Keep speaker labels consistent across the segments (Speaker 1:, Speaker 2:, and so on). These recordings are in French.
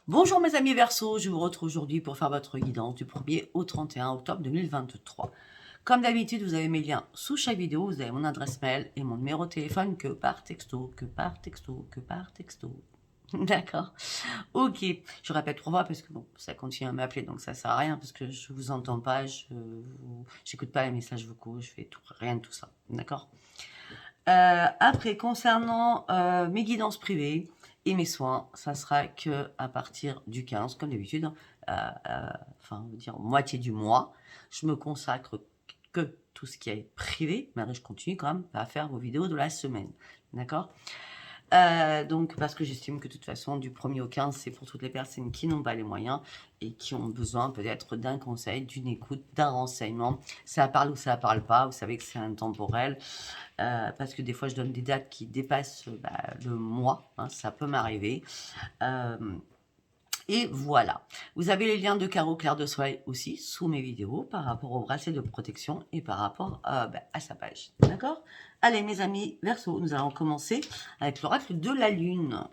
Speaker 1: Bonjour mes amis Verseau, je vous retrouve aujourd'hui pour faire votre guidance du 1er au 31 octobre 2023. Comme d'habitude, vous avez mes liens sous chaque vidéo, vous avez mon adresse mail et mon numéro de téléphone que par texto, que par texto, que par texto. D'accord. Ok, je répète 3 fois parce que bon, ça continue à m'appeler, donc ça sert à rien parce que je vous entends pas, j'écoute pas les messages vocaux, je fais rien de tout ça. D'accord. Après, concernant mes guidances privées et mes soins, ça sera que à partir du 15, comme d'habitude, enfin, on va dire moitié du mois, je me consacre que tout ce qui est privé, mais je continue quand même à faire vos vidéos de la semaine. D'accord. Donc, parce que j'estime que de toute façon, du 1er au 15, c'est pour toutes les personnes qui n'ont pas les moyens et qui ont besoin peut-être d'un conseil, d'une écoute, d'un renseignement. Ça parle ou ça parle pas, vous savez que c'est intemporel. Parce que des fois, je donne des dates qui dépassent le mois, hein, ça peut m'arriver. Et voilà. Vous avez les liens de Caro Claire de Soleil aussi sous mes vidéos par rapport au bracelet de protection et par rapport à sa page. D'accord. Allez, mes amis Verseau, nous allons commencer avec l'oracle de la Lune.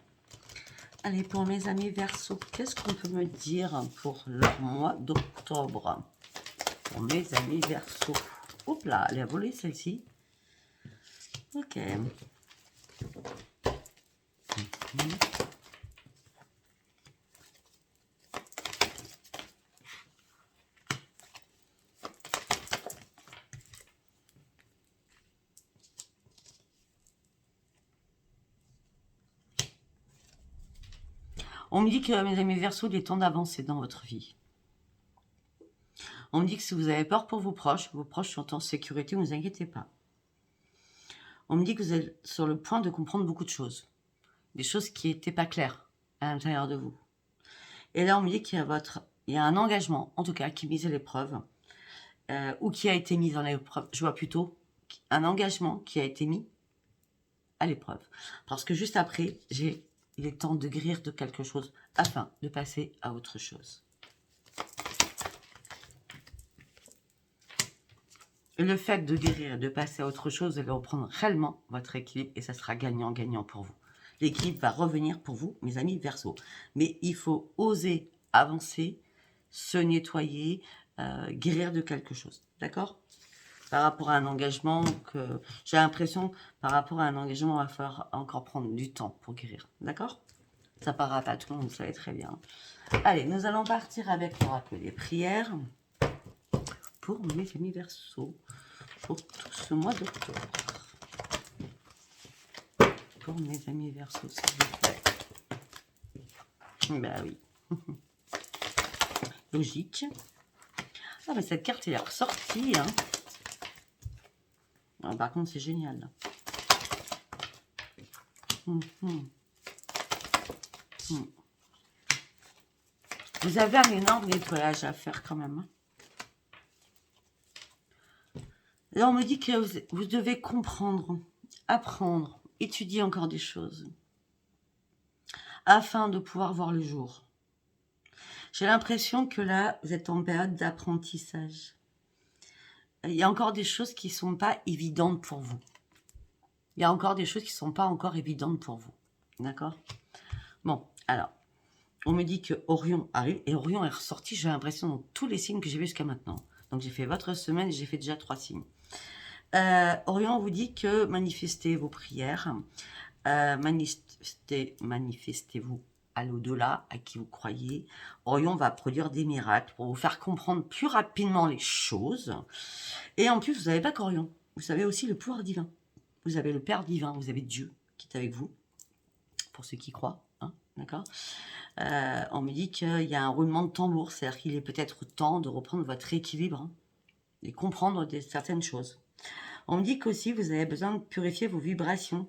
Speaker 1: Allez, pour mes amis Verseau, qu'est-ce qu'on peut me dire pour le mois d'octobre? Pour mes amis Verseau. Hop là, elle a volé celle-ci. Ok. On me dit que, mes amis Verseau, il est temps d'avancer dans votre vie. On me dit que si vous avez peur pour vos proches sont en sécurité, ne vous inquiétez pas. On me dit que vous êtes sur le point de comprendre beaucoup de choses. Des choses qui n'étaient pas claires à l'intérieur de vous. Et là, on me dit qu'il y a un engagement, en tout cas, qui mise à l'épreuve, ou qui a été mis en épreuve. Je vois plutôt un engagement qui a été mis à l'épreuve. Parce que juste après, il est temps de guérir de quelque chose afin de passer à autre chose. Le fait de guérir, de passer à autre chose, de reprendre réellement votre équilibre et ça sera gagnant-gagnant pour vous. L'équilibre va revenir pour vous, mes amis Verseau. Mais il faut oser avancer, se nettoyer, guérir de quelque chose. D'accord? Par rapport à un engagement que j'ai l'impression, par rapport à un engagement, il va falloir encore prendre du temps pour guérir. D'accord? Ça paraît pas tout le monde, vous savez très bien. Allez, nous allons partir avec l'oracle des prières pour mes amis Verseau. Pour tout ce mois d'octobre. Pour mes amis Verseau, s'il vous plaît. Bah oui. Logique. Ah, mais cette carte, elle est ressortie. Hein. Ah, par contre, c'est génial. Vous avez un énorme nettoyage à faire quand même. Hein. Là, on me dit que vous devez comprendre, apprendre, étudier encore des choses afin de pouvoir voir le jour. J'ai l'impression que là, vous êtes en période d'apprentissage. Il y a encore des choses qui ne sont pas évidentes pour vous. Il y a encore des choses qui ne sont pas encore évidentes pour vous. D'accord? Bon, alors, on me dit que Orion arrive, et Orion est ressorti, j'ai l'impression, dans tous les signes que j'ai vus jusqu'à maintenant. Donc, j'ai fait votre semaine et j'ai fait déjà 3 signes. Orion vous dit que manifestez vos prières, manifestez-vous à l'au-delà, à qui vous croyez. Orion va produire des miracles pour vous faire comprendre plus rapidement les choses. Et en plus, vous n'avez pas qu'Orion. Vous avez aussi le pouvoir divin. Vous avez le Père divin, vous avez Dieu qui est avec vous, pour ceux qui croient. Hein, d'accord. On me dit qu'il y a un roulement de tambour, c'est-à-dire qu'il est peut-être temps de reprendre votre équilibre hein, et comprendre certaines choses. On me dit qu'aussi, vous avez besoin de purifier vos vibrations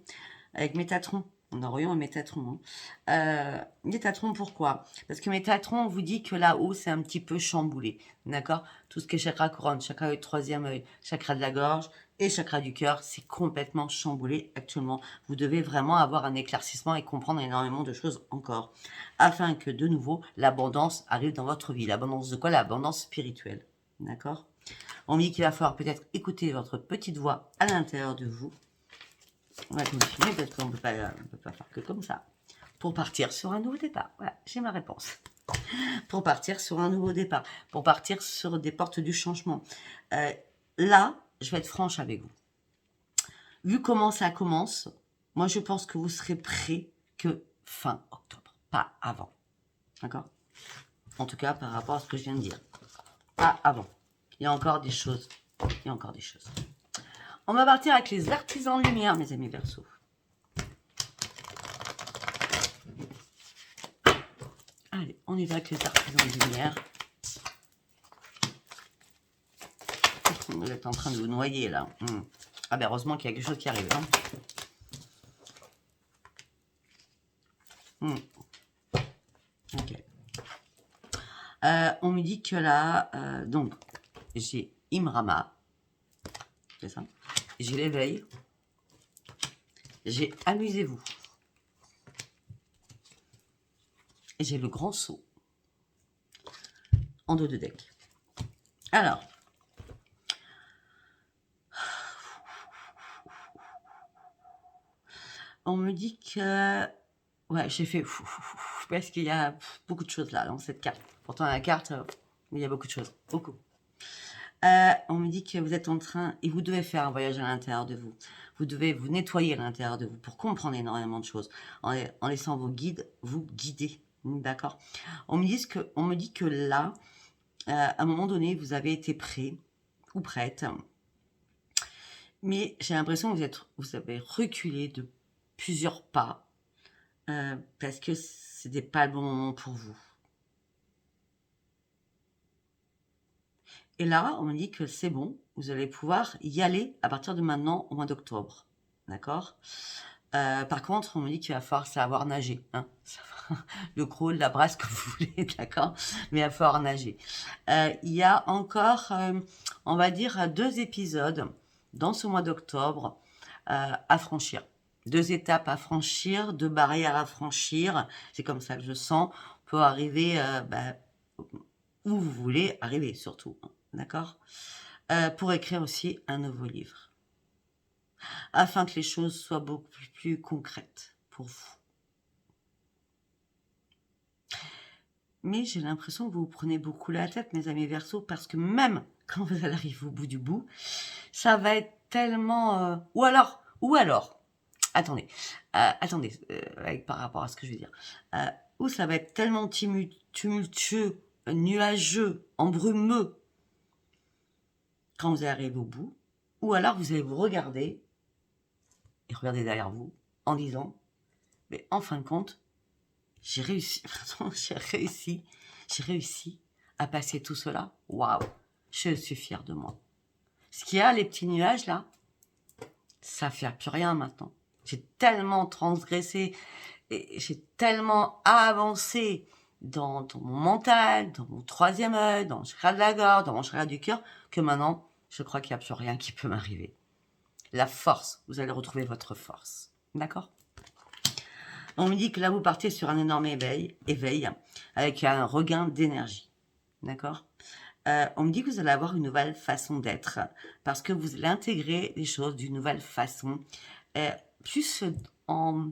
Speaker 1: avec Métatron. On a Orion et Métatron. Hein. Métatron, pourquoi? Parce que Métatron, on vous dit que là-haut, c'est un petit peu chamboulé. D'accord? Tout ce qui est chakra couronne, chakra œil, troisième œil, chakra de la gorge et chakra du cœur, c'est complètement chamboulé actuellement. Vous devez vraiment avoir un éclaircissement et comprendre énormément de choses encore. Afin que, de nouveau, l'abondance arrive dans votre vie. L'abondance de quoi? L'abondance spirituelle. D'accord? On me dit qu'il va falloir peut-être écouter votre petite voix à l'intérieur de vous. On va continuer parce qu'on ne peut pas faire que comme ça. pour partir sur un nouveau départ. Voilà, j'ai ma réponse. Pour partir sur un nouveau départ, pour partir sur des portes du changement. Là, je vais être franche avec vous. Vu comment ça commence, moi je pense que vous serez prêts que fin octobre, pas avant. D'accord? En tout cas, par rapport à ce que je viens de dire. Pas avant. Il y a encore des choses. Il y a encore des choses. On va partir avec les artisans de lumière, mes amis Verseaux. Allez, on y va avec les artisans de lumière. Vous êtes en train de vous noyer là. Ah ben heureusement qu'il y a quelque chose qui arrive. Ok. On me dit que là, donc, j'ai Imrama. C'est ça. J'ai l'éveil. J'ai amusez-vous. Et j'ai le grand saut. En dos de deck. Alors. On me dit que... Ouais, j'ai fait... Parce qu'il y a beaucoup de choses là, dans cette carte. Pourtant, la carte, il y a beaucoup de choses. Beaucoup. On me dit que vous êtes en train... Et vous devez faire un voyage à l'intérieur de vous. Vous devez vous nettoyer à l'intérieur de vous pour comprendre énormément de choses. En laissant vos guides vous guider. D'accord? On me dit que là, à un moment donné, vous avez été prêt ou prête. Mais j'ai l'impression que vous avez reculé de plusieurs pas parce que c'était pas le bon moment pour vous. Et là, on me dit que c'est bon, vous allez pouvoir y aller à partir de maintenant au mois d'octobre. D'accord? Par contre, on me dit qu'il va falloir savoir nager. Hein, le crawl, la brasse que vous voulez, d'accord? Mais il va falloir nager. Il y a encore, on va dire, 2 épisodes dans ce mois d'octobre à franchir. 2 étapes à franchir, 2 barrières à franchir. C'est comme ça que je sens. On peut arriver où vous voulez arriver, surtout. D'accord? Pour écrire aussi un nouveau livre. Afin que les choses soient beaucoup plus concrètes pour vous. Mais j'ai l'impression que vous vous prenez beaucoup la tête, mes amis Verseaux, parce que même quand vous allez arriver au bout du bout, ça va être tellement... Ou alors, attendez, par rapport à ce que je veux dire, ou ça va être tellement tumultueux, nuageux, embrumeux, quand vous arrivez au bout, ou alors vous allez vous regarder, et regarder derrière vous, en disant, mais en fin de compte, j'ai réussi à passer tout cela. Waouh, je suis fière de moi. Ce qu'il y a, les petits nuages là, ça fait plus rien maintenant. J'ai tellement transgressé et j'ai tellement avancé dans mon mental, dans mon 3e œil, dans mon chakra de la gorge, dans mon chakra du cœur, que maintenant, je crois qu'il n'y a plus rien qui peut m'arriver. La force, vous allez retrouver votre force. D'accord ? On me dit que là, vous partez sur un énorme éveil avec un regain d'énergie. D'accord? On me dit que vous allez avoir une nouvelle façon d'être parce que vous allez intégrer les choses d'une nouvelle façon, plus en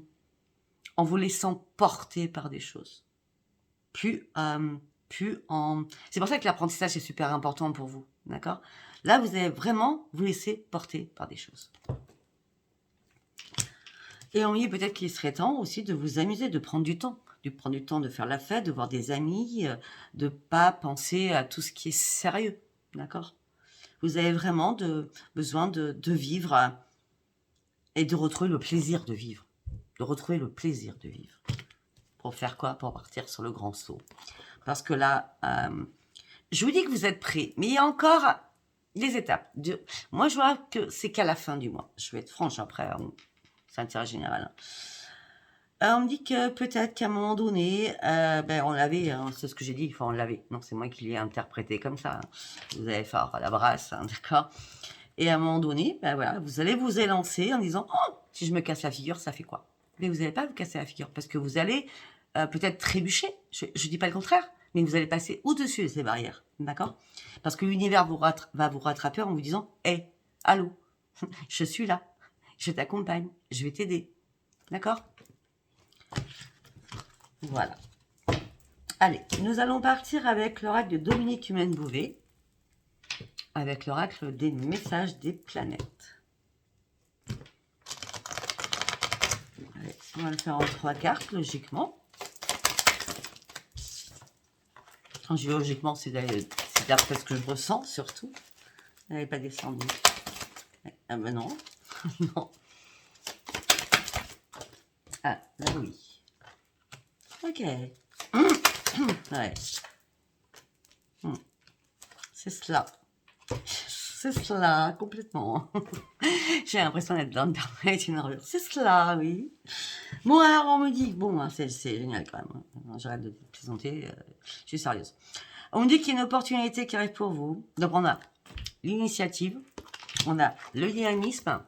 Speaker 1: vous laissant porter par des choses. C'est pour ça que l'apprentissage est super important pour vous. D'accord? Là, vous allez vraiment vous laisser porter par des choses. Et on me dit peut-être qu'il serait temps aussi de vous amuser, de prendre du temps. De faire la fête, de voir des amis, de pas penser à tout ce qui est sérieux. D'accord? Vous avez vraiment besoin de vivre et de retrouver le plaisir de vivre. Pour faire quoi? Pour partir sur le grand saut. Parce que là, je vous dis que vous êtes prêts, mais il y a encore des étapes. Moi, je vois que c'est qu'à la fin du mois. Je vais être franche après, c'est intérêt général. On me dit que peut-être qu'à un moment donné, on l'avait, c'est ce que j'ai dit, enfin on l'avait. Non, c'est moi qui l'ai interprété comme ça. Vous allez faire la brasse, d'accord? Et à un moment donné, voilà, vous allez vous élancer en disant, oh, si je me casse la figure, ça fait quoi? Mais vous n'allez pas vous casser la figure parce que vous allez peut-être trébucher. Je ne dis pas le contraire, mais vous allez passer au-dessus de ces barrières, d'accord? Parce que l'univers va vous rattraper en vous disant, hé, allô, je suis là, je t'accompagne, je vais t'aider, d'accord? Voilà. Allez, nous allons partir avec l'oracle de Dominique Humaine-Bouvet, avec l'oracle des messages des planètes. Allez, on va le faire en 3 cartes, logiquement. Quand je dis logiquement, c'est d'après ce que je ressens, surtout. Elle n'est pas descendue. Ah ben non. Non. Ah, là oui. Ok. Ouais. C'est cela. C'est cela, complètement. J'ai l'impression d'être dans le permanent une armure. C'est cela, oui. Bon, alors on me dit, bon, c'est génial quand même. J'arrête de plaisanter, je suis sérieuse. On me dit qu'il y a une opportunité qui arrive pour vous. Donc on a l'initiative, on a le dynamisme,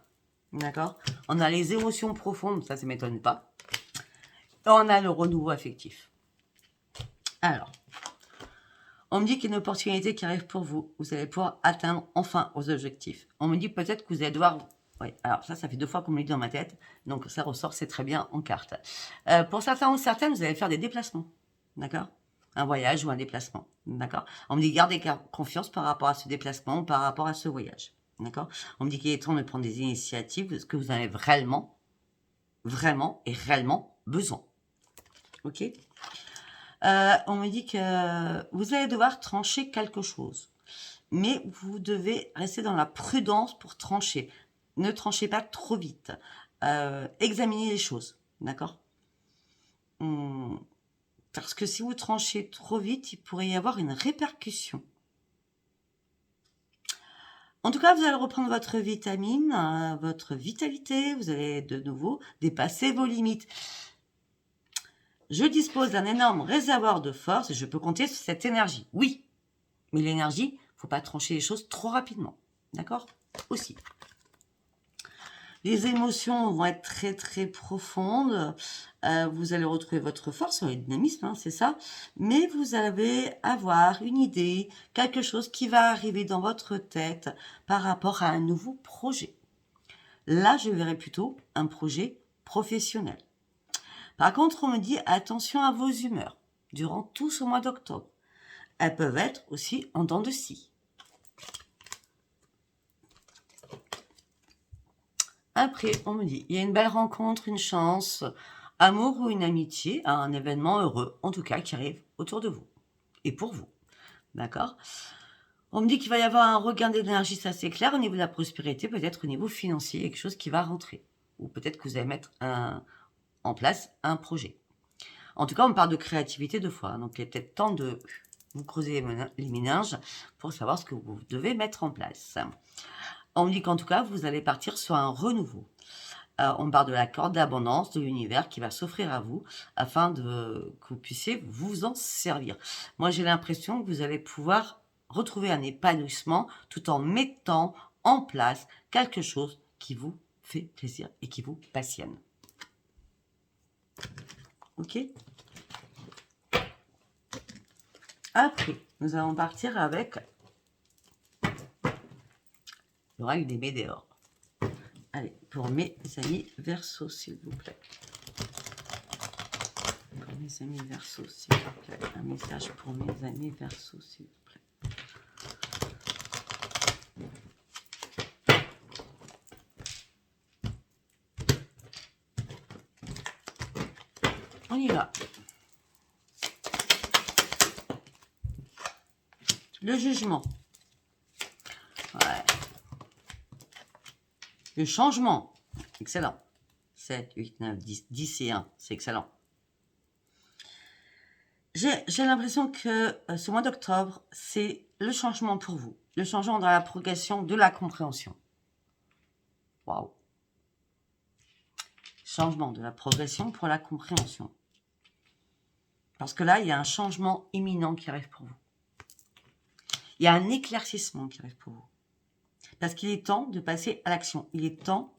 Speaker 1: d'accord. On a les émotions profondes, ça m'étonne pas. Et on a le renouveau affectif. Alors, on me dit qu'il y a une opportunité qui arrive pour vous. Vous allez pouvoir atteindre enfin vos objectifs. On me dit peut-être que vous allez devoir... Oui, alors ça fait 2 fois qu'on me le dit dans ma tête. Donc ça ressort, c'est très bien en carte. Pour certains ou certaines, vous allez faire des déplacements. D'accord? Un voyage ou un déplacement. D'accord? On me dit gardez confiance par rapport à ce déplacement ou par rapport à ce voyage. D'accord? On me dit qu'il est temps de prendre des initiatives parce que vous en avez vraiment et réellement besoin. Ok? On me dit que vous allez devoir trancher quelque chose. Mais vous devez rester dans la prudence pour trancher. Ne tranchez pas trop vite. Examinez les choses. D'accord? Parce que si vous tranchez trop vite, il pourrait y avoir une répercussion. En tout cas, vous allez reprendre votre vitamine, votre vitalité. Vous allez de nouveau dépasser vos limites. Je dispose d'un énorme réservoir de force et je peux compter sur cette énergie. Oui, mais l'énergie, il ne faut pas trancher les choses trop rapidement. D'accord? Aussi. Les émotions vont être très très profondes. Vous allez retrouver votre force, le dynamisme, hein, c'est ça. Mais vous allez avoir une idée, quelque chose qui va arriver dans votre tête par rapport à un nouveau projet. Là, je verrais plutôt un projet professionnel. Par contre, on me dit attention à vos humeurs durant tout ce mois d'octobre. Elles peuvent être aussi en dents de scie. Après, on me dit, il y a une belle rencontre, une chance, amour ou une amitié, un événement heureux, en tout cas, qui arrive autour de vous et pour vous. D'accord? On me dit qu'il va y avoir un regain d'énergie, ça c'est clair, au niveau de la prospérité, peut-être au niveau financier, quelque chose qui va rentrer. Ou peut-être que vous allez mettre en place un projet. En tout cas, on me parle de créativité 2 fois, donc il est peut-être temps de vous creuser les méninges pour savoir ce que vous devez mettre en place. On me dit qu'en tout cas, vous allez partir sur un renouveau. On parle de la corde d'abondance de l'univers qui va s'offrir à vous afin que vous puissiez vous en servir. Moi, j'ai l'impression que vous allez pouvoir retrouver un épanouissement tout en mettant en place quelque chose qui vous fait plaisir et qui vous passionne. Ok? Après, nous allons partir avec l'oracle des météores. Allez, pour mes amis Verseau, s'il vous plaît. Pour mes amis Verseau, s'il vous plaît. Un message pour mes amis Verseau, s'il vous plaît. On y va. Le jugement. Ouais. Le changement. Excellent. 7, 8, 9, 10. 10 et 1. C'est excellent. J'ai l'impression que ce mois d'octobre, c'est le changement pour vous. Le changement dans la progression de la compréhension. Waouh. Changement de la progression pour la compréhension. Parce que là, il y a un changement imminent qui arrive pour vous. Il y a un éclaircissement qui arrive pour vous. Parce qu'il est temps de passer à l'action. Il est temps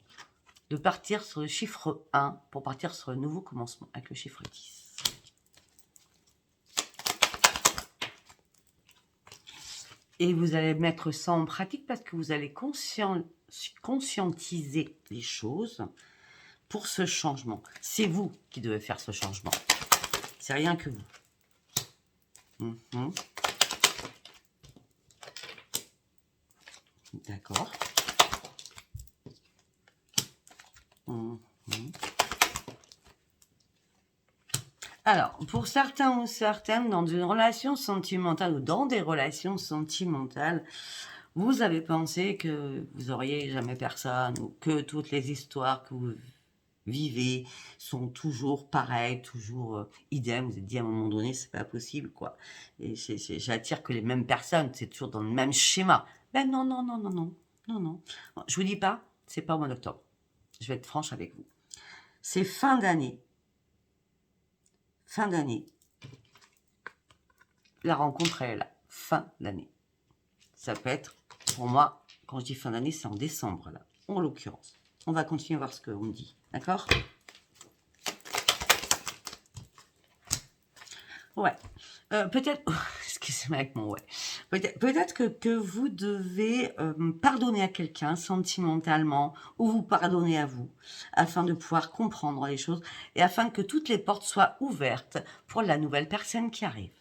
Speaker 1: de partir sur le chiffre 1 pour partir sur le nouveau commencement avec le chiffre 10. Et vous allez mettre ça en pratique parce que vous allez conscientiser les choses pour ce changement. C'est vous qui devez faire ce changement. C'est rien que vous. D'accord. Alors, pour certains ou certaines, dans une relation sentimentale ou dans des relations sentimentales, vous avez pensé que vous auriez jamais personne ou que toutes les histoires que vous vivez sont toujours pareilles, toujours idem. Vous vous êtes dit à un moment donné, c'est pas possible, quoi. Et j'attire que les mêmes personnes, c'est toujours dans le même schéma. Ben non, non, non, non, non, non, non. Je vous dis pas, c'est pas au mois d'octobre. Je vais être franche avec vous. C'est fin d'année. Fin d'année. La rencontre est là. Fin d'année. Ça peut être, pour moi, quand je dis fin d'année, c'est en décembre, là, en l'occurrence. On va continuer à voir ce qu'on me dit, d'accord? Ouais. Peut-être, excusez-moi avec mon ouais. Peut-être que vous devez pardonner à quelqu'un sentimentalement ou vous pardonner à vous afin de pouvoir comprendre les choses et afin que toutes les portes soient ouvertes pour la nouvelle personne qui arrive.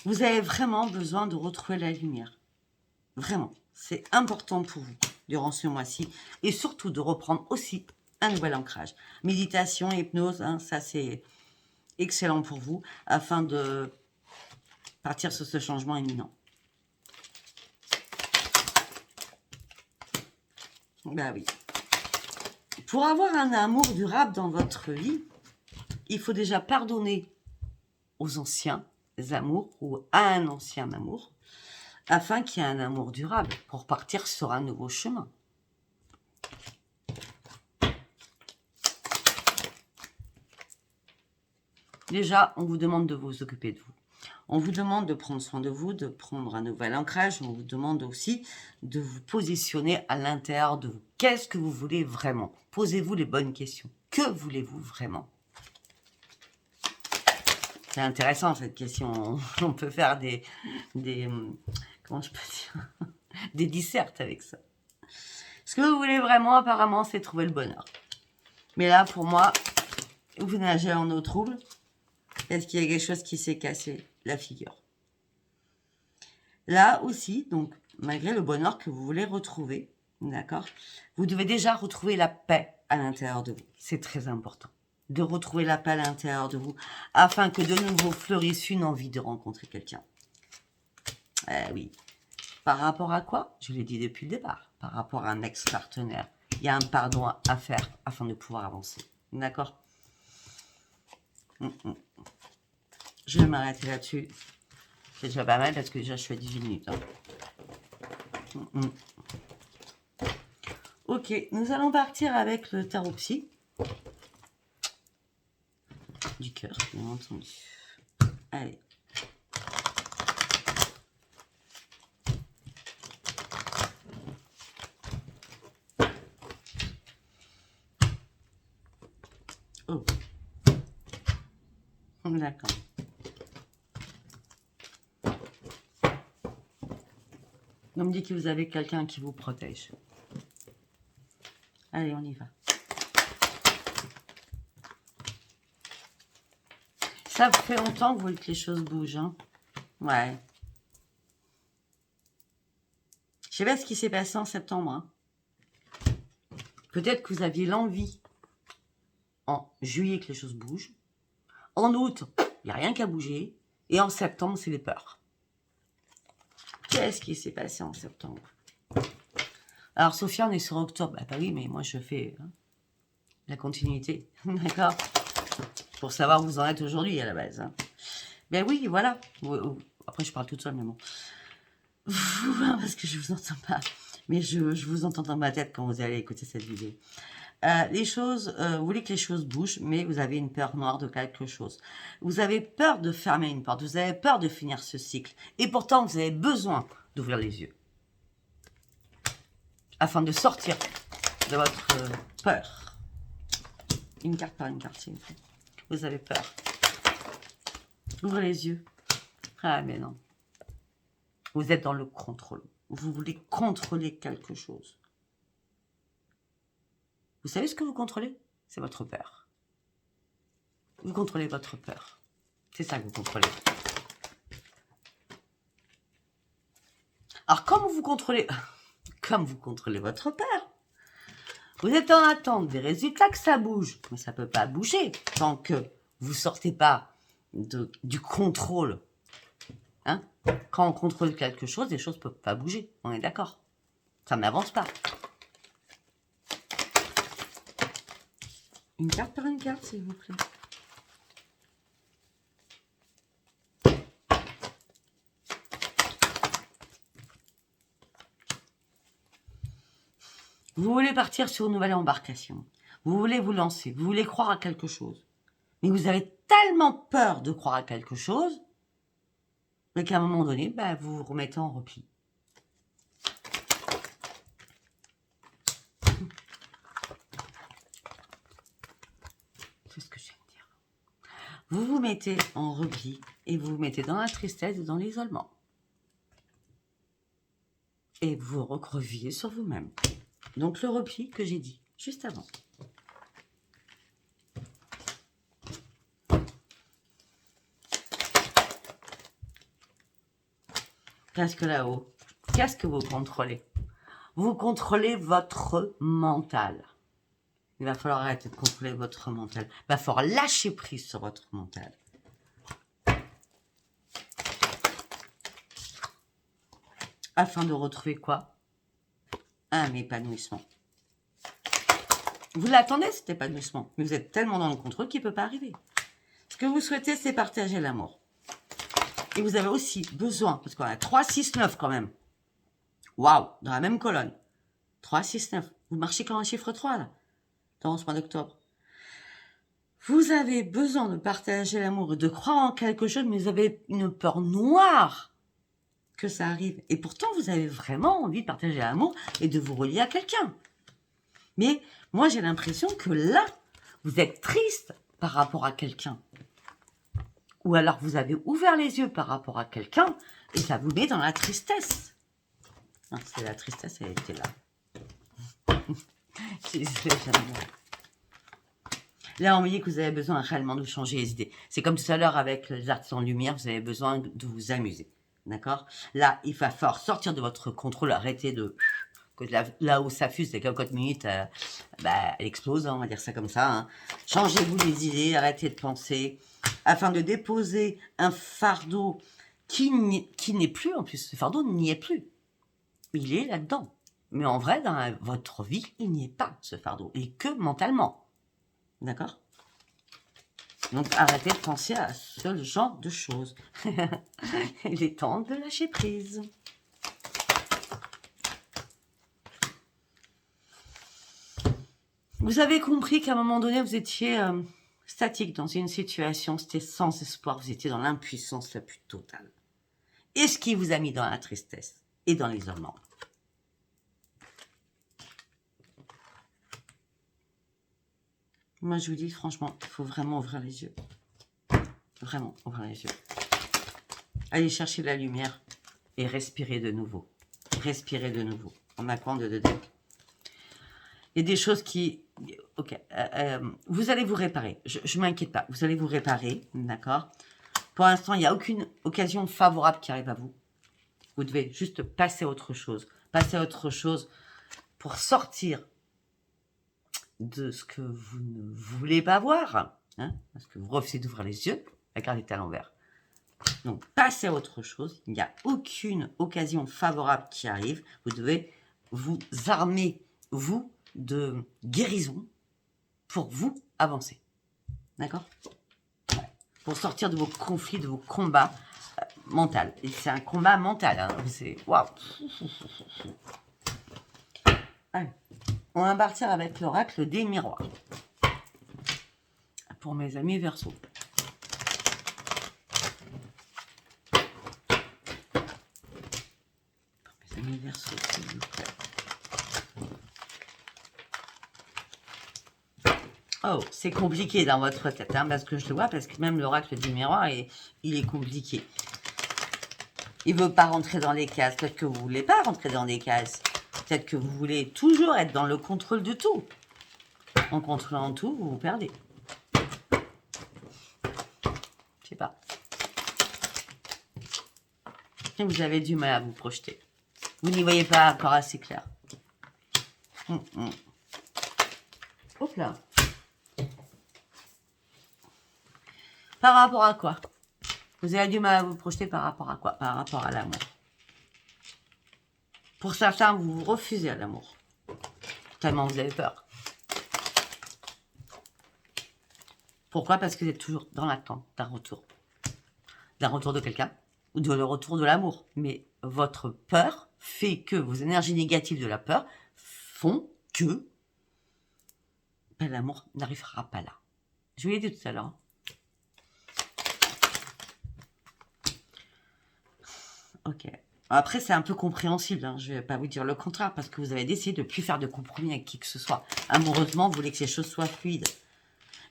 Speaker 1: Vous avez vraiment besoin de retrouver la lumière. Vraiment. C'est important pour vous durant ce mois-ci et surtout de reprendre aussi un nouvel ancrage. Méditation, hypnose, hein, ça c'est excellent pour vous afin de partir sur ce changement imminent. Ben oui. Pour avoir un amour durable dans votre vie, il faut déjà pardonner aux anciens amours ou à un ancien amour afin qu'il y ait un amour durable pour partir sur un nouveau chemin. Déjà, on vous demande de vous occuper de vous. On vous demande de prendre soin de vous, de prendre un nouvel ancrage. On vous demande aussi de vous positionner à l'intérieur de vous. Qu'est-ce que vous voulez vraiment? Posez-vous les bonnes questions. Que voulez-vous vraiment? C'est intéressant cette question. On peut faire des comment je peux dire, des dissertes avec ça. Ce que vous voulez vraiment, apparemment, c'est trouver le bonheur. Mais là, pour moi, vous nagez en eau trouble. Est-ce qu'il y a quelque chose qui s'est cassé? La figure. Là aussi, donc, malgré le bonheur que vous voulez retrouver, d'accord, vous devez déjà retrouver la paix à l'intérieur de vous. C'est très important de retrouver la paix à l'intérieur de vous afin que de nouveau fleurisse une envie de rencontrer quelqu'un. Oui. Par rapport à quoi? Je l'ai dit depuis le départ. Par rapport à un ex-partenaire. Il y a un pardon à faire afin de pouvoir avancer. D'accord? Je vais m'arrêter là-dessus. C'est déjà pas mal parce que déjà je suis à 18 minutes. Hein. Ok, nous allons partir avec le tarot psy. Du cœur, bien entendu. Allez. Oh. D'accord. On me dit que vous avez quelqu'un qui vous protège. Allez, on y va. Ça fait longtemps que vous voulez que les choses bougent. Hein? Ouais. Je sais pas ce qui s'est passé en septembre. Hein. Peut-être que vous aviez l'envie en juillet que les choses bougent. En août, il n'y a rien qu'à bouger. Et en septembre, c'est les peurs. Qu'est-ce qui s'est passé en septembre? Alors, Sophia, on est sur octobre. Bah oui, mais moi, je fais la continuité. D'accord? Pour savoir où vous en êtes aujourd'hui, à la base. Hein. Ben oui, voilà. Après, je parle toute seule, mais bon. Parce que je vous entends pas. Mais je vous entends dans ma tête quand vous allez écouter cette vidéo. Les choses, vous voulez que les choses bougent, mais vous avez une peur noire de quelque chose. Vous avez peur de fermer une porte, vous avez peur de finir ce cycle. Et pourtant, vous avez besoin d'ouvrir les yeux. Afin de sortir de votre peur. Une carte par une carte, s'il vous plaît. Vous avez peur. Ouvrez les yeux. Ah, mais non. Vous êtes dans le contrôle. Vous voulez contrôler quelque chose. Vous savez ce que vous contrôlez? C'est votre peur. Vous contrôlez votre peur. C'est ça que vous contrôlez. Alors, comme vous contrôlez votre peur, vous êtes en attente des résultats que ça bouge. Mais ça ne peut pas bouger tant que vous ne sortez pas du contrôle. Hein? Quand on contrôle quelque chose, les choses ne peuvent pas bouger. On est d'accord? Ça n'avance pas. Une carte par une carte, s'il vous plaît. Vous voulez partir sur une nouvelle embarcation. Vous voulez vous lancer. Vous voulez croire à quelque chose. Mais vous avez tellement peur de croire à quelque chose mais qu'à un moment donné, bah, vous vous remettez en repli. C'est ce que je viens de dire. Vous vous mettez en repli et vous vous mettez dans la tristesse et dans l'isolement. Et vous recroquevillez sur vous-même. Donc le repli que j'ai dit juste avant. Qu'est-ce que là-haut? Qu'est-ce que vous contrôlez? Vous contrôlez votre mental. Il va falloir arrêter de contrôler votre mental. Il va falloir lâcher prise sur votre mental. Afin de retrouver quoi? Un épanouissement. Vous l'attendez cet épanouissement, mais vous êtes tellement dans le contrôle qu'il ne peut pas arriver. Ce que vous souhaitez, c'est partager l'amour. Et vous avez aussi besoin, parce qu'on a 3, 6, 9 quand même. Waouh, dans la même colonne. 3, 6, 9. Vous marchez comme un chiffre 3 là, dans ce mois d'octobre. Vous avez besoin de partager l'amour et de croire en quelque chose, mais vous avez une peur noire que ça arrive. Et pourtant, vous avez vraiment envie de partager l'amour et de vous relier à quelqu'un. Mais moi, j'ai l'impression que là, vous êtes triste par rapport à quelqu'un. Ou alors vous avez ouvert les yeux par rapport à quelqu'un et ça vous met dans la tristesse. Non, c'est la tristesse, elle était là. Là, on me dit que vous avez besoin réellement de changer les idées. C'est comme tout à l'heure avec les artisans de lumière, vous avez besoin de vous amuser. D'accord? Là, il va falloir sortir de votre contrôle, arrêter de... Là où ça fuse, les cocottes minutes, elle explose, hein, on va dire ça comme ça. Hein. Changez-vous les idées, arrêtez de penser, afin de déposer un fardeau qui n'est plus, en plus, ce fardeau n'y est plus. Il est là-dedans. Mais en vrai, dans votre vie, il n'y est pas, ce fardeau, et que mentalement. D'accord? Donc, arrêtez de penser à ce genre de choses. Il est temps de lâcher prise. Vous avez compris qu'à un moment donné, vous étiez statique dans une situation, c'était sans espoir, vous étiez dans l'impuissance la plus totale. Et ce qui vous a mis dans la tristesse et dans l'isolement. Moi, je vous dis, franchement, il faut vraiment ouvrir les yeux. Vraiment, ouvrir les yeux. Allez chercher de la lumière et respirer de nouveau. Respirer de nouveau. On apprend de dedans. Il y a des choses qui... Ok. Vous allez vous réparer. Je ne m'inquiète pas. Vous allez vous réparer. D'accord? Pour l'instant, il n'y a aucune occasion favorable qui arrive à vous. Vous devez juste passer à autre chose. Passer à autre chose pour sortir de ce que vous ne voulez pas voir. Hein, parce que vous refusez d'ouvrir les yeux. La carte est à l'envers. Donc, passez à autre chose. Il n'y a aucune occasion favorable qui arrive. Vous devez vous armer, vous, de guérison pour vous avancer. D'accord? Ouais. Pour sortir de vos conflits, de vos combats mentaux. Et c'est un combat mental. Hein. C'est waouh! Allez. On va partir avec l'oracle des miroirs. Pour mes amis Verseau. Pour mes amis Verseau, s'il vous plaît. Oh, c'est compliqué dans votre tête, hein, parce que je le vois, parce que même l'oracle du miroir, il est compliqué. Il ne veut pas rentrer dans les cases. Peut-être que vous ne voulez pas rentrer dans les cases. Peut-être que vous voulez toujours être dans le contrôle de tout. En contrôlant tout, vous vous perdez. Je sais pas. Et vous avez du mal à vous projeter. Vous n'y voyez pas encore assez clair. Hop là. Par rapport à quoi? Vous avez du mal à vous projeter par rapport à quoi? Par rapport à l'amour. Pour certains, vous vous refusez à l'amour. Tellement vous avez peur. Pourquoi? Parce que vous êtes toujours dans l'attente d'un retour. D'un retour de quelqu'un ou de le retour de l'amour. Mais votre peur fait que vos énergies négatives de la peur font que l'amour n'arrivera pas là. Je vous l'ai dit tout à l'heure. Ok. Après, c'est un peu compréhensible. Hein. Je ne vais pas vous dire le contraire parce que vous avez décidé de ne plus faire de compromis avec qui que ce soit. Amoureusement, vous voulez que ces choses soient fluides.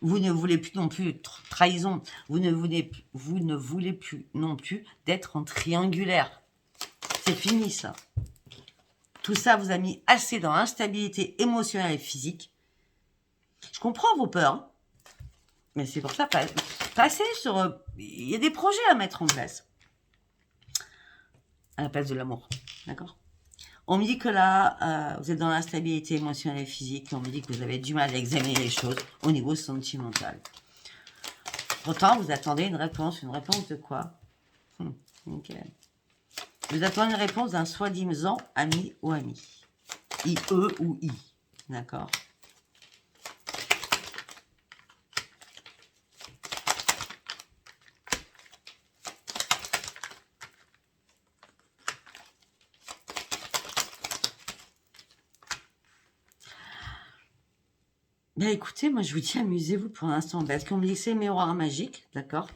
Speaker 1: Vous ne voulez plus non plus trahison. Vous ne voulez plus non plus d'être en triangulaire. C'est fini ça. Tout ça vous a mis assez dans l'instabilité émotionnelle et physique. Je comprends vos peurs. Hein. Mais c'est pour ça, passez sur... Il y a des projets à mettre en place. À la place de l'amour. D'accord? On me dit que là, vous êtes dans l'instabilité émotionnelle et physique. On me dit que vous avez du mal à examiner les choses au niveau sentimental. Pourtant, vous attendez une réponse. Une réponse de quoi? Ok. Vous attendez une réponse d'un soi-disant ami ou amie. IE ou I. D'accord? Ben écoutez, moi je vous dis amusez-vous pour l'instant, parce qu'on me dit que c'est miroir magique, d'accord?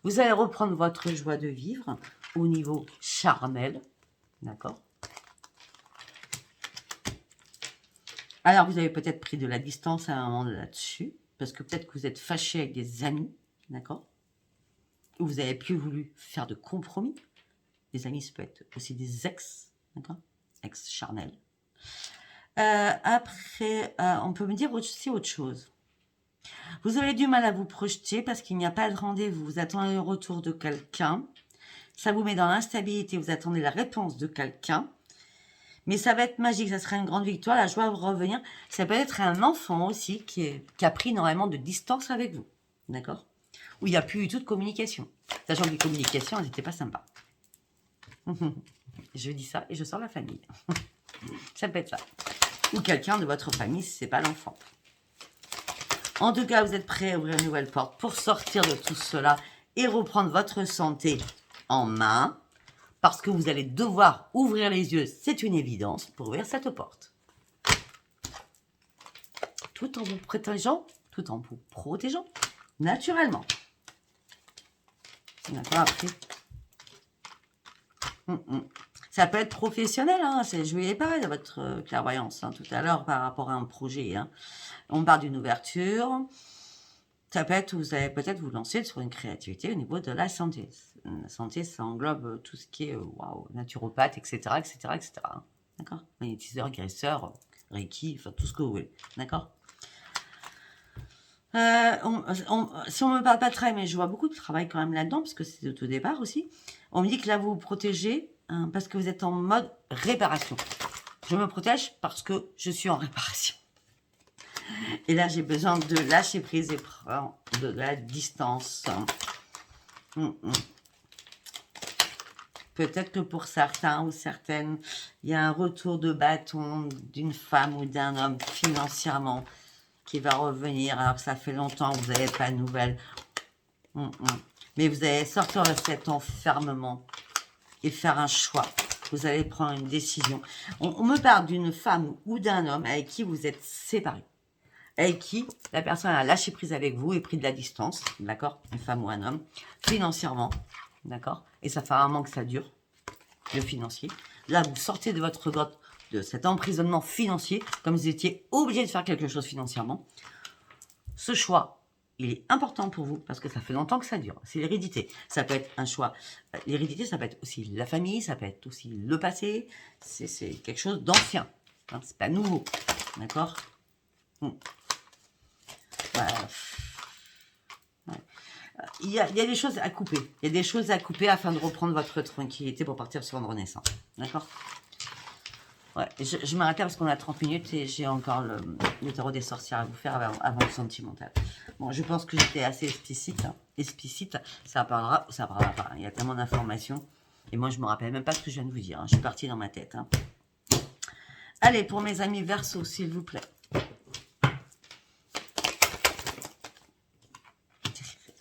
Speaker 1: Vous allez reprendre votre joie de vivre au niveau charnel, d'accord? Alors vous avez peut-être pris de la distance à un moment là-dessus, parce que peut-être que vous êtes fâché avec des amis, d'accord? Ou vous avez plus voulu faire de compromis. Les amis, ça peut être aussi des ex, d'accord? Ex charnel. Après, on peut me dire aussi autre chose. Vous avez du mal à vous projeter parce qu'il n'y a pas de rendez-vous. Vous attendez le retour de quelqu'un. Ça vous met dans l'instabilité. Vous attendez la réponse de quelqu'un. Mais ça va être magique. Ça sera une grande victoire. La joie va revenir. Ça peut être un enfant aussi qui a pris énormément de distance avec vous. D'accord? Où il n'y a plus du tout de communication. Sachant que les communications, elles n'étaient pas sympas. Je dis ça et je sors la famille. Ça peut être ça. Ou quelqu'un de votre famille si ce n'est pas l'enfant. En tout cas, vous êtes prêts à ouvrir une nouvelle porte pour sortir de tout cela et reprendre votre santé en main. Parce que vous allez devoir ouvrir les yeux, c'est une évidence, pour ouvrir cette porte. Tout en vous protégeant, naturellement. D'accord, après. Ça peut être professionnel, hein, je vous ai parlé de votre clairvoyance hein, tout à l'heure par rapport à un projet. Hein. On parle d'une ouverture. Ça peut être, vous allez peut-être vous lancer sur une créativité au niveau de la santé. La santé, ça englobe tout ce qui est naturopathe, etc., etc., etc. D'accord? Magnétiseur, guérisseur, Reiki, enfin tout ce que vous voulez. D'accord? Si on ne me parle pas très, mais je vois beaucoup de travail quand même là-dedans, parce que c'est au tout départ aussi. On me dit que là, vous vous protégez hein, parce que vous êtes en mode réparation. Je me protège parce que je suis en réparation. Et là, j'ai besoin de lâcher prise et prendre de la distance. Peut-être que pour certains ou certaines, il y a un retour de bâton d'une femme ou d'un homme financièrement qui va revenir alors que ça fait longtemps que vous n'avez pas de nouvelles. Mais vous allez sortir de cet enfermement et faire un choix. Vous allez prendre une décision. On me parle d'une femme ou d'un homme avec qui vous êtes séparés. Avec qui la personne a lâché prise avec vous et pris de la distance, d'accord? Une femme ou un homme, financièrement, d'accord? Et ça fait un moment que ça dure, le financier. Là, vous sortez de votre grotte, de cet emprisonnement financier, comme vous étiez obligé de faire quelque chose financièrement. Ce choix, il est important pour vous parce que ça fait longtemps que ça dure. C'est l'hérédité. Ça peut être un choix. L'hérédité, ça peut être aussi la famille, ça peut être aussi le passé. C'est quelque chose d'ancien. Hein, c'est pas nouveau, d'accord? Ouais. Il y a des choses à couper. Il y a des choses à couper afin de reprendre votre tranquillité pour partir sur une renaissance. D'accord? Ouais, je m'arrête là parce qu'on a 30 minutes et j'ai encore le tarot des sorcières à vous faire avant le sentimental. Bon, je pense que j'étais assez explicite. Hein. Explicite, ça parlera pas. Il y a tellement d'informations. Et moi, je me rappelle même pas ce que je viens de vous dire. Hein. Je suis partie dans ma tête. Hein. Allez, pour mes amis Verseau, s'il vous plaît.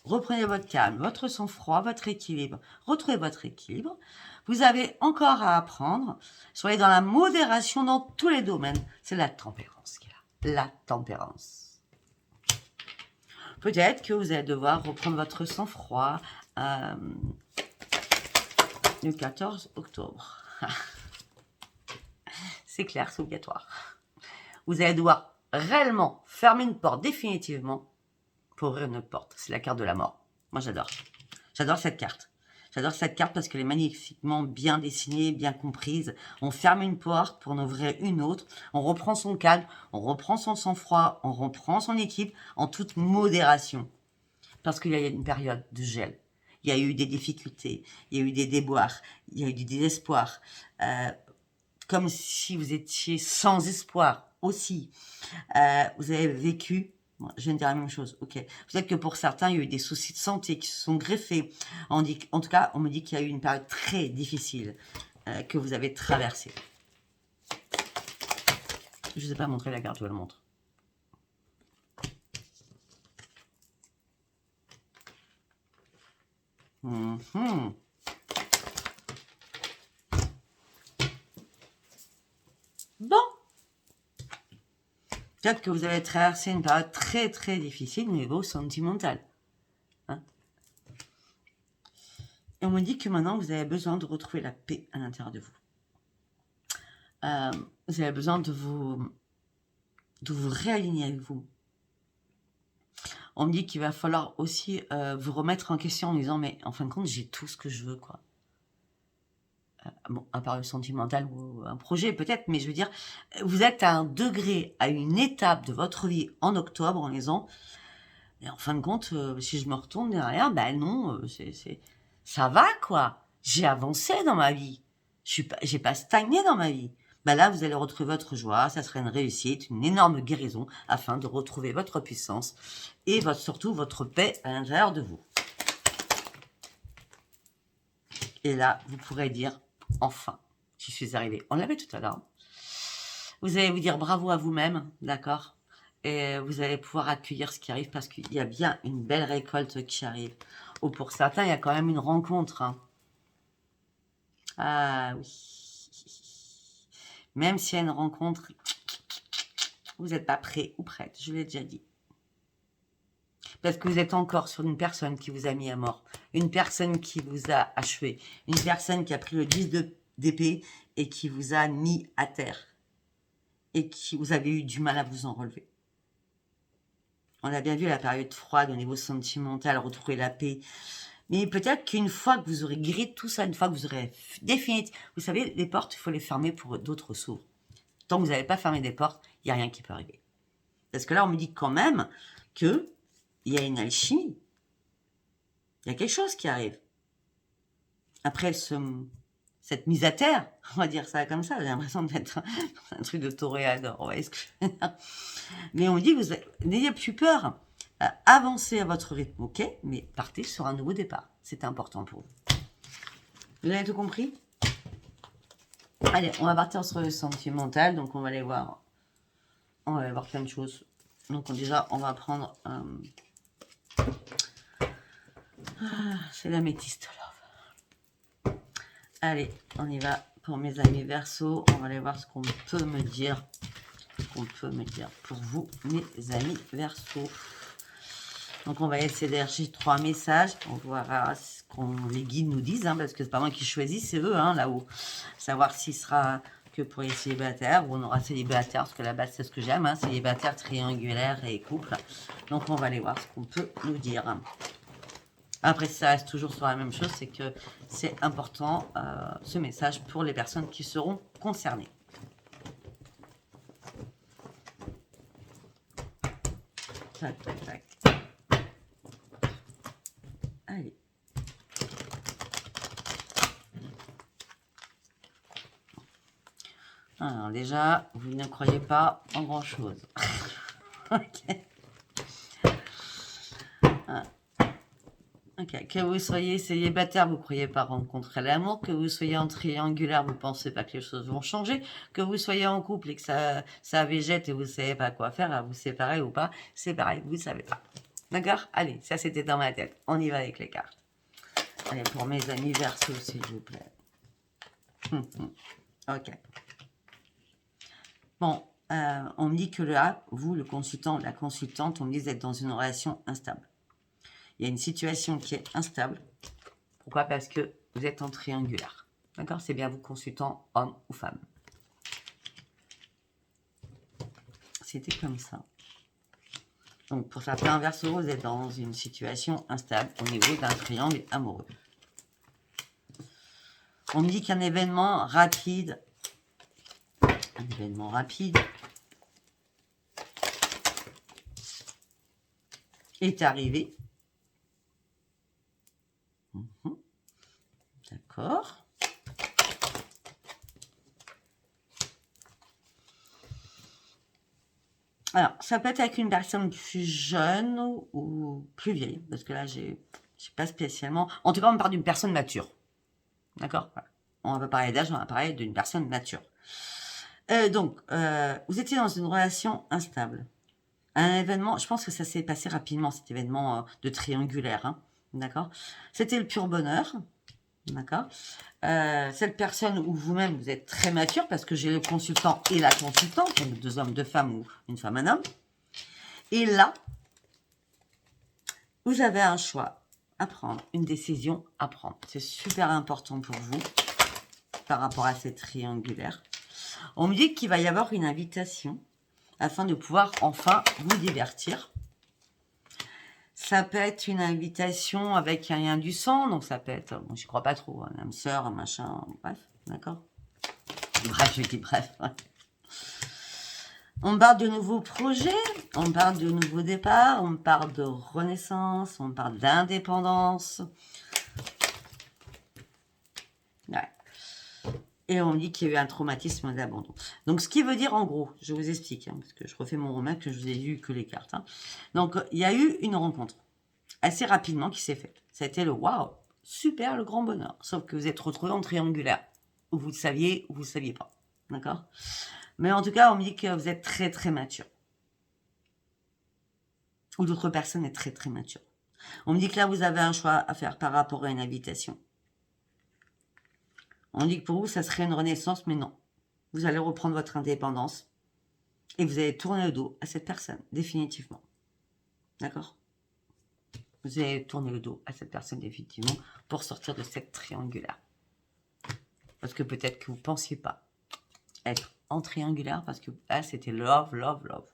Speaker 1: Reprenez votre calme, votre sang-froid, votre équilibre. Retrouvez votre équilibre. Vous avez encore à apprendre. Soyez dans la modération dans tous les domaines. C'est la tempérance qui est là. La tempérance. Peut-être que vous allez devoir reprendre votre sang-froid le 14 octobre. C'est clair, c'est obligatoire. Vous allez devoir réellement fermer une porte définitivement pour ouvrir une porte. C'est la carte de la mort. Moi, j'adore. J'adore cette carte. J'adore cette carte parce qu'elle est magnifiquement bien dessinée, bien comprise. On ferme une porte pour en ouvrir une autre. On reprend son calme, on reprend son sang-froid, on reprend son équipe en toute modération. Parce qu'il y a une période de gel. Il y a eu des difficultés, il y a eu des déboires, il y a eu du désespoir. Comme si vous étiez sans espoir aussi. Vous avez vécu... Je viens de dire la même chose, ok. Peut-être que pour certains, il y a eu des soucis de santé qui se sont greffés. En tout cas, on me dit qu'il y a eu une période très difficile que vous avez traversée. Je ne vous ai pas montré la carte, je vous la montre. Bon. Peut-être que vous avez traversé une période très très difficile au niveau sentimental. Hein, et on me dit que maintenant vous avez besoin de retrouver la paix à l'intérieur de vous. Vous avez besoin de vous réaligner avec vous. On me dit qu'il va falloir aussi vous remettre en question en disant mais en fin de compte j'ai tout ce que je veux quoi. Bon, à part le sentimental ou un projet peut-être, mais je veux dire, vous êtes à un degré, à une étape de votre vie en octobre en disant, et en fin de compte, si je me retourne derrière, ben non, ça va quoi. J'ai avancé dans ma vie. J'ai pas stagné dans ma vie. Ben là, vous allez retrouver votre joie, ça sera une réussite, une énorme guérison afin de retrouver votre puissance et surtout votre paix à l'intérieur de vous. Et là, vous pourrez dire, enfin, j'y suis arrivée. On l'avait tout à l'heure. Vous allez vous dire bravo à vous-même, d'accord? Et vous allez pouvoir accueillir ce qui arrive parce qu'il y a bien une belle récolte qui arrive. Ou pour certains, il y a quand même une rencontre. Hein. Ah oui. Même s'il y a une rencontre, vous n'êtes pas prêt ou prête, je l'ai déjà dit. Parce que vous êtes encore sur une personne qui vous a mis à mort. Une personne qui vous a achevé. Une personne qui a pris le 10 d'épée et qui vous a mis à terre. Et qui vous avez eu du mal à vous en relever. On a bien vu la période froide au niveau sentimental, retrouver la paix. Mais peut-être qu'une fois que vous aurez guéri tout ça, une fois que vous aurez défini... Vous savez, les portes, il faut les fermer pour d'autres s'ouvrent. Tant que vous n'avez pas fermé des portes, il n'y a rien qui peut arriver. Parce que là, on me dit quand même que il y a une alchimie. Il y a quelque chose qui arrive. Après cette mise à terre, on va dire ça comme ça, j'ai l'impression d'être un truc de toréador. Ouais, mais on me dit que vous n'ayez plus peur. Avancez à votre rythme, ok, mais partez sur un nouveau départ. C'est important pour vous. Vous avez tout compris? Allez, on va partir sur le sentimental, donc on va aller voir. On va aller voir plein de choses. Donc déjà, on va prendre... c'est l'améthyste, love. Allez, on y va pour mes amis Verseau. On va aller voir ce qu'on peut me dire. Pour vous, mes amis Verseau. Donc, on va essayer d'élargir 3 messages. On verra ce qu'on les guides nous disent, hein, parce que c'est pas moi qui choisis, c'est eux, hein, là-haut. Savoir s'il sera que pour les célibataires ou on aura célibataire, parce que la base, c'est ce que j'aime, hein, célibataire, triangulaire et couple. Donc, on va aller voir ce qu'on peut nous dire. Après, ça reste toujours sur la même chose, c'est que c'est important, ce message, pour les personnes qui seront concernées. Tac, tac, tac. Allez. Alors déjà, vous ne croyez pas en grand-chose. Ok. Ah. Ok. Que vous soyez célibataire, vous ne croyez pas rencontrer l'amour. Que vous soyez en triangulaire, vous ne pensez pas que les choses vont changer. Que vous soyez en couple et que ça végète et vous ne savez pas quoi faire, à vous séparer ou pas, c'est pareil, vous ne savez pas. D'accord? Allez, ça c'était dans ma tête. On y va avec les cartes. Allez, pour mes amis Verseau, s'il vous plaît. Ok. Bon, on me dit que là, vous, le consultant, la consultante, on me dit d'être dans une relation instable. Il y a une situation qui est instable. Pourquoi? Parce que vous êtes en triangulaire. D'accord? C'est bien vous, consultant, homme ou femme. C'était comme ça. Donc, pour certains Verseaux, vous êtes dans une situation instable au niveau d'un triangle amoureux. On me dit qu'un événement rapide, est arrivé. D'accord. Alors, ça peut être avec une personne plus jeune ou plus vieille, parce que là, j'ai pas spécialement... En tout cas, on me parle d'une personne mature. D'accord? Voilà. On va pas parler d'âge, on va parler d'une personne mature. Donc, vous étiez dans une relation instable. Un événement, je pense que ça s'est passé rapidement, cet événement de triangulaire. Hein, d'accord? C'était le pur bonheur. D'accord? Cette personne ou vous-même, vous êtes très mature parce que j'ai le consultant et la consultante, donc 2 hommes, 2 femmes ou une femme, un homme. Et là, vous avez un choix à prendre, une décision à prendre. C'est super important pour vous par rapport à cette triangulaire. On me dit qu'il va y avoir une invitation afin de pouvoir enfin vous divertir. Ça peut être une invitation avec un lien du sang, donc ça peut être, bon, j'y crois pas trop, un âme sœur, un machin, bref, d'accord. Bref, je dis bref. Ouais. On parle de nouveaux projets, on parle de nouveaux départs, on parle de renaissance, on parle d'indépendance. Ouais. Et on me dit qu'il y a eu un traumatisme d'abandon. Donc, ce qui veut dire, en gros, je vous explique, hein, parce que je refais mon roman, que je vous ai lu que les cartes. Hein. Donc, il y a eu une rencontre assez rapidement qui s'est faite. Ça a été le waouh, super, le grand bonheur. Sauf que vous êtes retrouvés en triangulaire, où vous le saviez ou vous ne le saviez pas. D'accord? Mais en tout cas, on me dit que vous êtes très, très mature. Ou d'autres personnes est très, très mature. On me dit que là, vous avez un choix à faire par rapport à une invitation. On dit que pour vous, ça serait une renaissance, mais non. Vous allez reprendre votre indépendance et vous allez tourner le dos à cette personne, définitivement. D'accord? Vous allez tourner le dos à cette personne, définitivement, pour sortir de cette triangulaire. Parce que peut-être que vous ne pensiez pas être en triangulaire, parce que là, c'était love, love, love.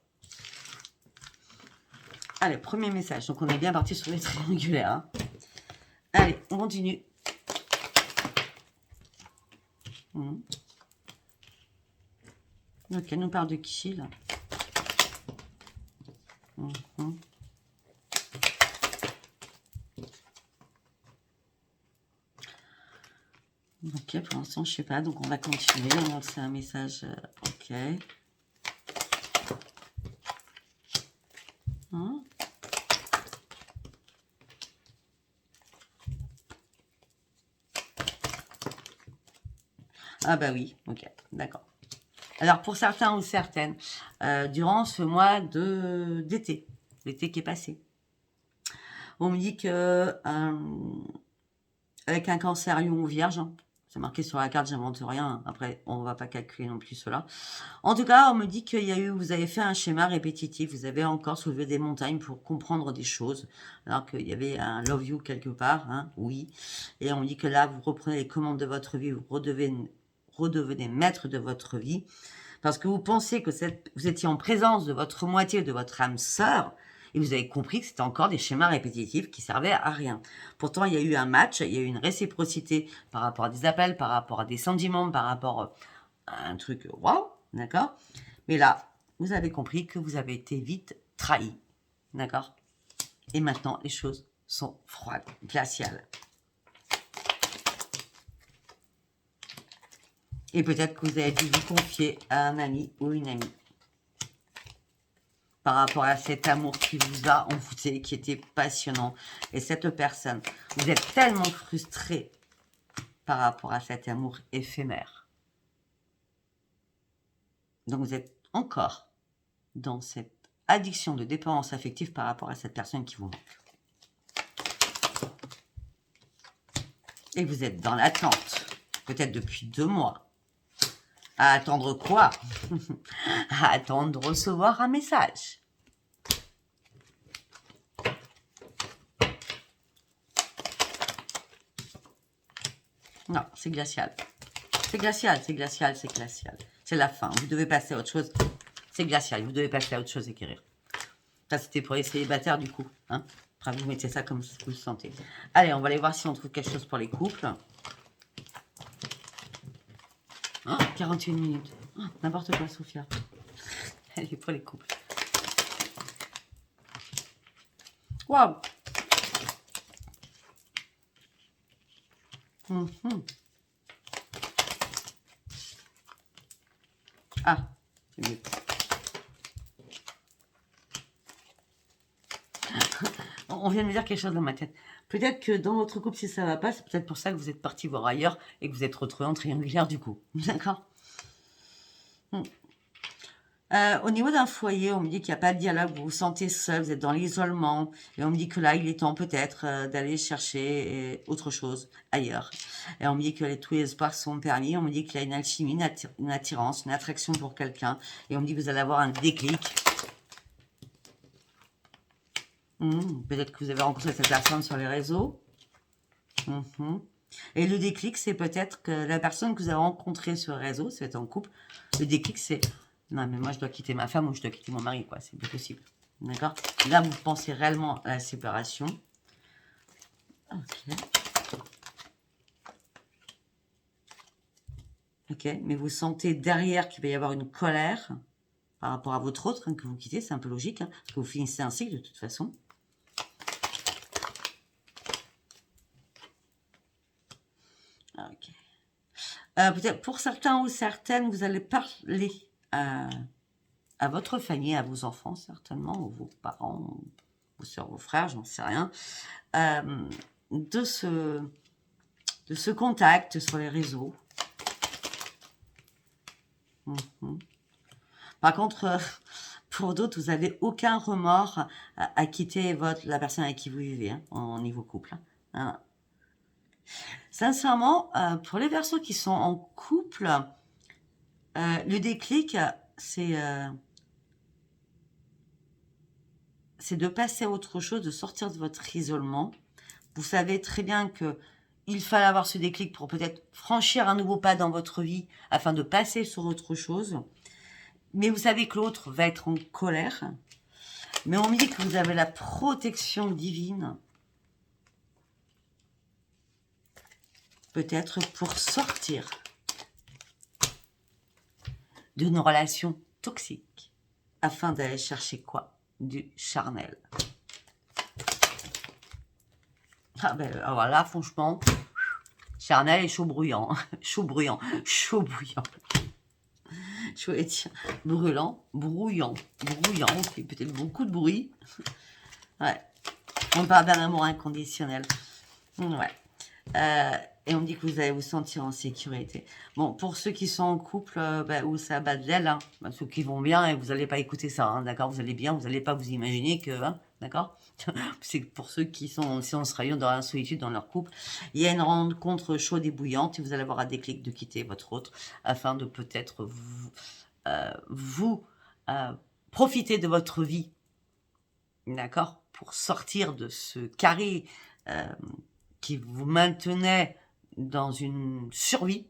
Speaker 1: Allez, premier message. Donc, on est bien parti sur les triangulaires. Hein. Allez, on continue. Donc, elle nous parle de qui, là? Ok, pour l'instant, je sais pas. Donc, on va continuer. Donc, c'est un message... ok. Hein? Ah bah oui, ok, d'accord. Alors, pour certains ou certaines, durant ce mois d'été, l'été qui est passé, on me dit que avec un cancer lion ou vierge, hein, c'est marqué sur la carte, j'invente rien, après on va pas calculer non plus cela. En tout cas, on me dit qu'il y a eu, vous avez fait un schéma répétitif, vous avez encore soulevé des montagnes pour comprendre des choses, alors qu'il y avait un love you quelque part, hein, oui, et on me dit que là, vous reprenez les commandes de votre vie, vous redevenez maître de votre vie, parce que vous pensez que vous étiez en présence de votre moitié, de votre âme sœur, et vous avez compris que c'était encore des schémas répétitifs qui servaient à rien. Pourtant, il y a eu un match, il y a eu une réciprocité par rapport à des appels, par rapport à des sentiments, par rapport à un truc waouh, d'accord? Mais là, vous avez compris que vous avez été vite trahi. D'accord? Et maintenant, les choses sont froides, glaciales. Et peut-être que vous avez dû vous confier à un ami ou une amie par rapport à cet amour qui vous a envoûté, qui était passionnant. Et cette personne, vous êtes tellement frustré par rapport à cet amour éphémère. Donc vous êtes encore dans cette addiction de dépendance affective par rapport à cette personne qui vous manque. Et vous êtes dans l'attente, peut-être depuis 2 mois. À attendre quoi? À attendre de recevoir un message. Non, c'est glacial. C'est glacial, c'est glacial, c'est glacial. C'est la fin. Vous devez passer à autre chose. C'est glacial. Vous devez passer à autre chose et guérir. Ça, c'était pour les célibataires, du coup. Hein. Après, vous mettez ça comme vous le sentez. Allez, on va aller voir si on trouve quelque chose pour les couples. Oh, 41 minutes. Oh, n'importe quoi, Sophia. Allez, pour les couples. Waouh. Ah, c'est mieux. On vient de me dire quelque chose dans ma tête. Peut-être que dans votre couple, si ça va pas, c'est peut-être pour ça que vous êtes parti voir ailleurs et que vous êtes retrouvé en triangulaire du coup. D'accord? Au niveau d'un foyer, on me dit qu'il n'y a pas de dialogue, vous vous sentez seul, vous êtes dans l'isolement, et on me dit que là, il est temps peut-être d'aller chercher autre chose ailleurs. Et on me dit que tous les espoirs sont permis, on me dit qu'il y a une alchimie, une attirance, une attraction pour quelqu'un, et on me dit que vous allez avoir un déclic. Peut-être que vous avez rencontré cette personne sur les réseaux. Et le déclic, c'est peut-être que la personne que vous avez rencontrée sur les réseaux, c'est en couple, le déclic, c'est... Non, mais moi, je dois quitter ma femme ou je dois quitter mon mari, quoi. C'est plus possible. D'accord? Là, vous pensez réellement à la séparation. Ok. Ok, mais vous sentez derrière qu'il va y avoir une colère par rapport à votre autre, que vous quittez. C'est un peu logique, parce que vous finissez un cycle de toute façon. Ok. Peut-être pour certains ou certaines, vous allez parler à votre famille, à vos enfants certainement, ou vos parents, vos soeurs, vos frères, j'en sais rien, de ce contact sur les réseaux. Par contre, pour d'autres, vous n'avez aucun remords à quitter la personne avec qui vous vivez, hein, au niveau couple. Hein. Sincèrement, pour les personnes qui sont en couple, le déclic, c'est de passer à autre chose, de sortir de votre isolement. Vous savez très bien que il fallait avoir ce déclic pour peut-être franchir un nouveau pas dans votre vie afin de passer sur autre chose. Mais vous savez que l'autre va être en colère. Mais on me dit que vous avez la protection divine. Peut-être pour sortir d'une relation toxique. Afin d'aller chercher quoi? Du charnel. Ah ben, alors là, franchement, charnel et chaud bruyant. Chaud bruyant. Chaud bruyant. Je voulais dire brûlant, brouillant, brouillant, c'est peut-être beaucoup de bruit. Ouais. On parle d'un amour inconditionnel. Ouais. Et on me dit que vous allez vous sentir en sécurité. Bon, pour ceux qui sont en couple, où ça bat de l'aile, hein, ceux qui vont bien, et vous n'allez pas écouter ça, hein, d'accord? Vous allez bien, vous n'allez pas vous imaginer que, hein, d'accord? C'est pour ceux qui sont en rayon dans la solitude dans leur couple. Il y a une rencontre chaude et bouillante, et vous allez avoir un déclic de quitter votre autre, afin de peut-être vous profiter de votre vie, d'accord? Pour sortir de ce carré qui vous maintenait dans une survie,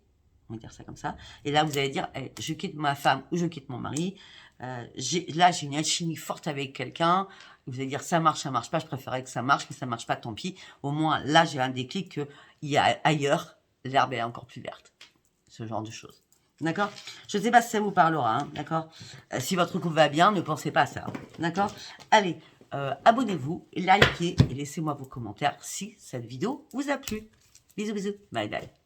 Speaker 1: on va dire ça comme ça, et là vous allez dire, hey, je quitte ma femme ou je quitte mon mari, là j'ai une alchimie forte avec quelqu'un, vous allez dire ça marche pas, je préférerais que ça marche, mais ça marche pas, tant pis, au moins là j'ai un déclic qu'il y a ailleurs, l'herbe est encore plus verte, ce genre de choses. D'accord? Je ne sais pas si ça vous parlera, hein, d'accord? Si votre couple va bien, ne pensez pas à ça, d'accord? Allez, abonnez-vous, likez et laissez-moi vos commentaires si cette vidéo vous a plu. Bisous, bisous. Bye, bye.